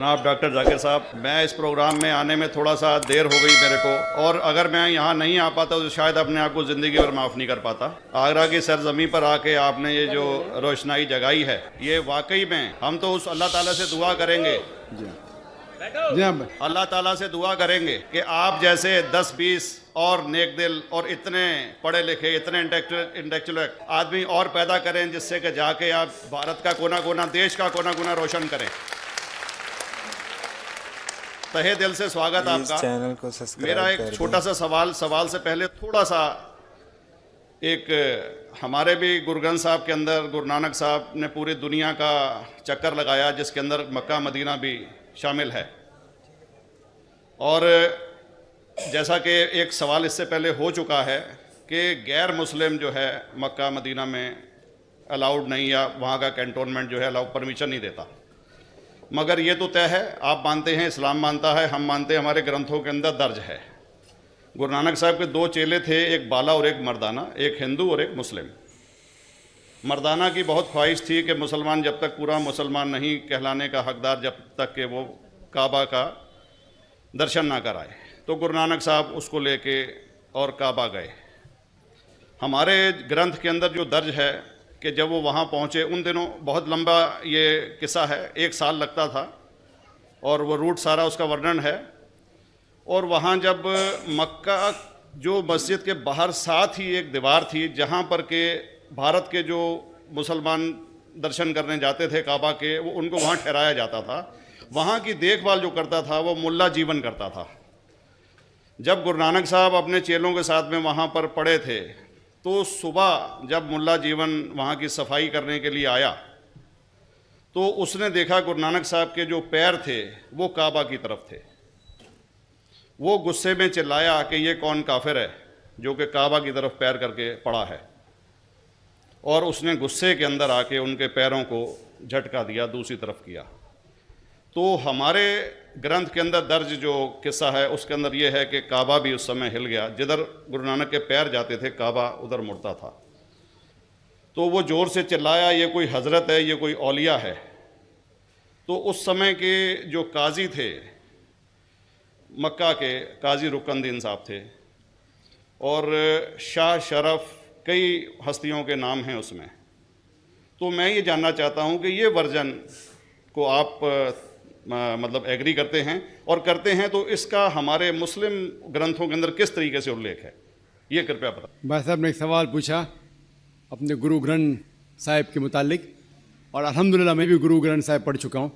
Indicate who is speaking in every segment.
Speaker 1: जनाब डॉक्टर जाकिर साहब, मैं इस प्रोग्राम में आने में थोड़ा सा देर हो गई मेरे को, और अगर मैं यहाँ नहीं आ पाता तो शायद अपने आप को ज़िंदगी भर माफ़ नहीं कर पाता। आगरा की सरजमी पर आके आपने ये जो रोशनाई जगाई है, ये वाकई में हम तो उस अल्लाह ताला से दुआ करेंगे, अल्लाह ताला से दुआ करेंगे कि आप जैसे 10-20 और नेक दिल और इतने पढ़े लिखे, इतने इंटेलेक्चुअल आदमी और पैदा करें, जिससे कि जाके आप भारत का कोना कोना, देश का कोना कोना रोशन करें। तहे दिल से स्वागत आपका।
Speaker 2: चैनल को सब्सक्राइब
Speaker 1: मेरा एक छोटा सा सवाल से पहले थोड़ा सा, एक हमारे भी गुरु ग्रंथ साहब के अंदर गुरु नानक साहब ने पूरी दुनिया का चक्कर लगाया, जिसके अंदर मक्का मदीना भी शामिल है। और जैसा कि एक सवाल इससे पहले हो चुका है कि गैर मुस्लिम जो है मक्का मदीना में अलाउड नहीं, या वहाँ का कैंटोनमेंट जो है अलाउ परमिशन नहीं देता। मगर ये तो तय है, आप मानते हैं, इस्लाम मानता है, हम मानते हैं, हमारे ग्रंथों के अंदर दर्ज है। गुरु नानक साहब के 2 चेले थे, एक बाला और एक मर्दाना, एक हिंदू और एक मुस्लिम। मर्दाना की बहुत ख्वाहिश थी कि मुसलमान जब तक पूरा मुसलमान नहीं कहलाने का हकदार, जब तक कि वो काबा का दर्शन ना कराए, तो गुरु नानक साहब उसको लेके और काबा गए। हमारे ग्रंथ के अंदर जो दर्ज है कि जब वो वहाँ पहुँचे, उन दिनों बहुत लंबा ये किस्सा है, 1 साल लगता था, और वो रूट सारा उसका वर्णन है। और वहाँ जब मक्का जो मस्जिद के बाहर साथ ही एक दीवार थी, जहाँ पर के भारत के जो मुसलमान दर्शन करने जाते थे काबा के, वो उनको वहाँ ठहराया जाता था। वहाँ की देखभाल जो करता था वो मुल्ला जीवन करता था। जब गुरु नानक साहब अपने चेलों के साथ में वहाँ पर पड़े थे, तो सुबह जब मुल्ला जीवन वहाँ की सफाई करने के लिए आया, तो उसने देखा गुरु नानक साहब के जो पैर थे वो काबा की तरफ थे। वो गुस्से में चिल्लाया कि ये कौन काफिर है जो कि काबा की तरफ पैर करके पड़ा है, और उसने गुस्से के अंदर आके उनके पैरों को झटका दिया, दूसरी तरफ किया। तो हमारे ग्रंथ के अंदर दर्ज जो किस्सा है उसके अंदर ये है कि काबा भी उस समय हिल गया, जिधर गुरु नानक के पैर जाते थे काबा उधर मुड़ता था। तो वो ज़ोर से चिल्लाया, ये कोई हज़रत है, ये कोई औलिया है। तो उस समय के जो काजी थे मक्का के, काजी रुकनुद्दीन साहब थे, और शाह शरफ, कई हस्तियों के नाम हैं उसमें। तो मैं ये जानना चाहता हूँ कि ये वर्जन को आप मतलब एग्री करते हैं, और करते हैं तो इसका हमारे मुस्लिम ग्रंथों के अंदर किस तरीके से उल्लेख है, ये कृपया बताएं।
Speaker 3: भाई साहब ने एक सवाल पूछा अपने गुरु ग्रंथ साहिब के मुतालिक, और अल्हम्दुलिल्लाह मैं भी गुरु ग्रंथ साहिब पढ़ चुका हूँ।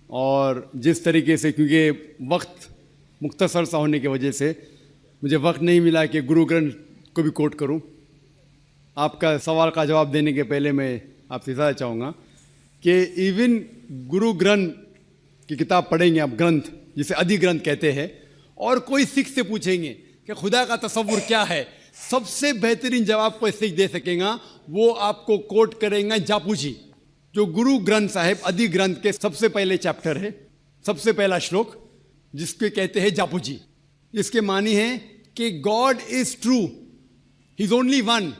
Speaker 3: और जिस तरीके से, क्योंकि वक्त मुख्तसर सा होने की वजह से मुझे वक्त नहीं मिला कि गुरु ग्रंथ को भी कोट करूँ। आपका सवाल का जवाब देने के पहले मैं आपसे ज़्यादा चाहूँगा कि इवन गुरु ग्रंथ की किताब पढ़ेंगे आप, ग्रंथ जिसे आदि ग्रंथ कहते हैं, और कोई सिख से पूछेंगे कि खुदा का तसव्वुर क्या है, सबसे बेहतरीन जवाब कोई सिख दे सकेगा, वो आपको कोट करेंगे जापू जी, जो गुरु ग्रंथ साहिब आदि ग्रंथ के सबसे पहले चैप्टर है, सबसे पहला श्लोक, जिसके कहते हैं जापू जी। इसके मानी है कि God is true, he is only one,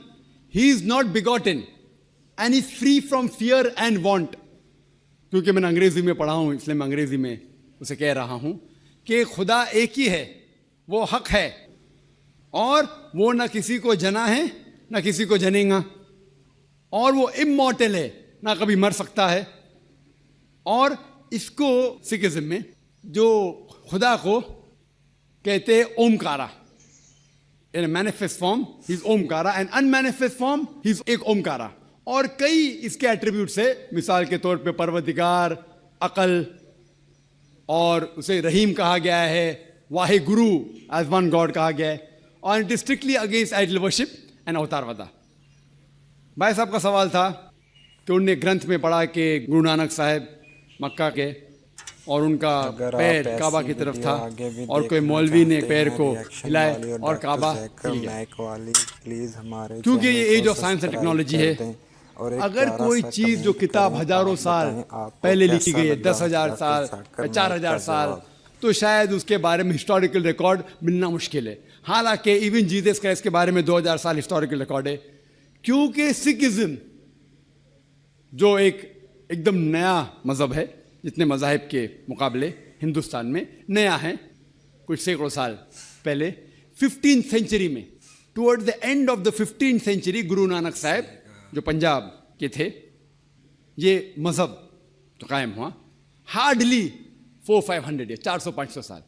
Speaker 3: he is not begotten and is free from fear and want. क्योंकि मैंने अंग्रेजी में पढ़ा हूँ, इसलिए मैं अंग्रेजी में उसे कह रहा हूँ कि खुदा एक ही है, वो हक है, और वो ना किसी को जना है ना किसी को जनेगा, और वो इमॉर्टल है, ना कभी मर सकता है। और इसको सिखिज्म में जो खुदा को कहते हैं Omkara, in manifest form he is Omkara, and unmanifest form he is एक ओमकारा। और कई इसके एट्रीब्यूट्स है, मिसाल के तौर पे परवरदिगार, अकल, और उसे रहीम कहा गया है, Wahe Guru as one God कहा गया है, और it is strictly against idol worship and अवतारवादा। भाई साहब का सवाल था कि उनने ग्रंथ में पढ़ा कि गुरु नानक साहब मक्का के, और उनका पैर काबा की तरफ था, और कोई मौलवी ने पैर को हिलाए और काबा हिल गया। क्योंकि ये age of science and technology है, अगर कोई चीज़ जो किताब हजारों साल पहले लिखी गई है, 10,000 साल, 4,000 साल, तो शायद उसके बारे में हिस्टोरिकल रिकॉर्ड मिलना मुश्किल है। हालांकि इवन जीसस क्राइस्ट के बारे में 2000 साल हिस्टोरिकल रिकॉर्ड है, क्योंकि सिखिज्म जो एकदम नया मज़हब है, जितने मज़ाहिब के मुकाबले हिंदुस्तान में नया है, कुछ सैकड़ों साल पहले 15th सेंचुरी में, toward the end of the 15th century, Guru Nanak साहब जो पंजाब के थे, ये मज़हब तो कायम हुआ हार्डली 400-500 ईयर, 400-500 साल।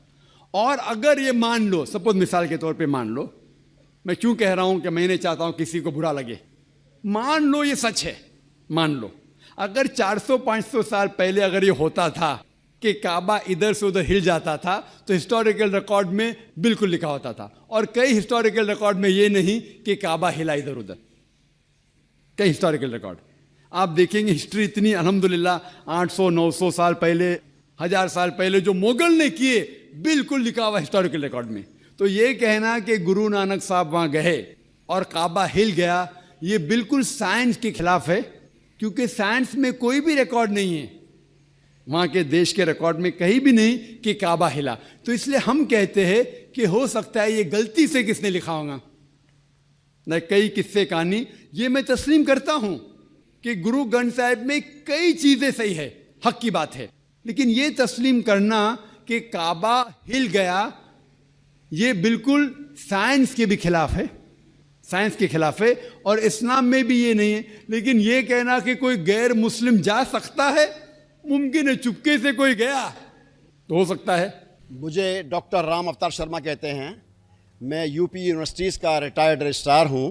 Speaker 3: और अगर ये मान लो, सपोज मिसाल के तौर पे मान लो, मैं क्यों कह रहा हूं कि मैं नहीं चाहता हूं किसी को बुरा लगे, मान लो ये सच है, मान लो अगर 400-500 साल पहले अगर ये होता था कि काबा इधर से उधर हिल जाता था, तो हिस्टोरिकल रिकॉर्ड में बिल्कुल लिखा होता था। और कई हिस्टोरिकल रिकॉर्ड में ये नहीं कि काबा हिला इधर उधर, कई हिस्टोरिकल रिकॉर्ड आप देखेंगे। हिस्ट्री इतनी अल्हम्दुलिल्लाह 800-900 साल पहले, 1000 साल पहले जो मुगल ने किए, बिल्कुल लिखा हुआ हिस्टोरिकल रिकॉर्ड में। तो ये कहना कि गुरु नानक साहब वहाँ गए और काबा हिल गया, ये बिल्कुल साइंस के खिलाफ है, क्योंकि साइंस में कोई भी रिकॉर्ड नहीं है, वहाँ के देश के रिकॉर्ड में कहीं भी नहीं कि काबा हिला। तो इसलिए हम कहते हैं कि हो सकता है ये गलती से किसने लिखा होगा, न कई किस्से कहानी। ये मैं तस्लीम करता हूँ कि गुरु ग्रंथ साहिब में कई चीज़ें सही है, हक की बात है, लेकिन ये तस्लीम करना कि काबा हिल गया, ये बिल्कुल साइंस के भी खिलाफ है, साइंस के खिलाफ है। और इस्लाम में भी ये नहीं है। लेकिन ये कहना कि कोई गैर मुस्लिम जा सकता है, मुमकिन है, चुपके से कोई गया तो हो सकता है।
Speaker 2: मुझे डॉक्टर राम अवतार शर्मा कहते हैं। मैं यूपी यूनिवर्सिटीज़ का रिटायर्ड रजिस्ट्रार हूँ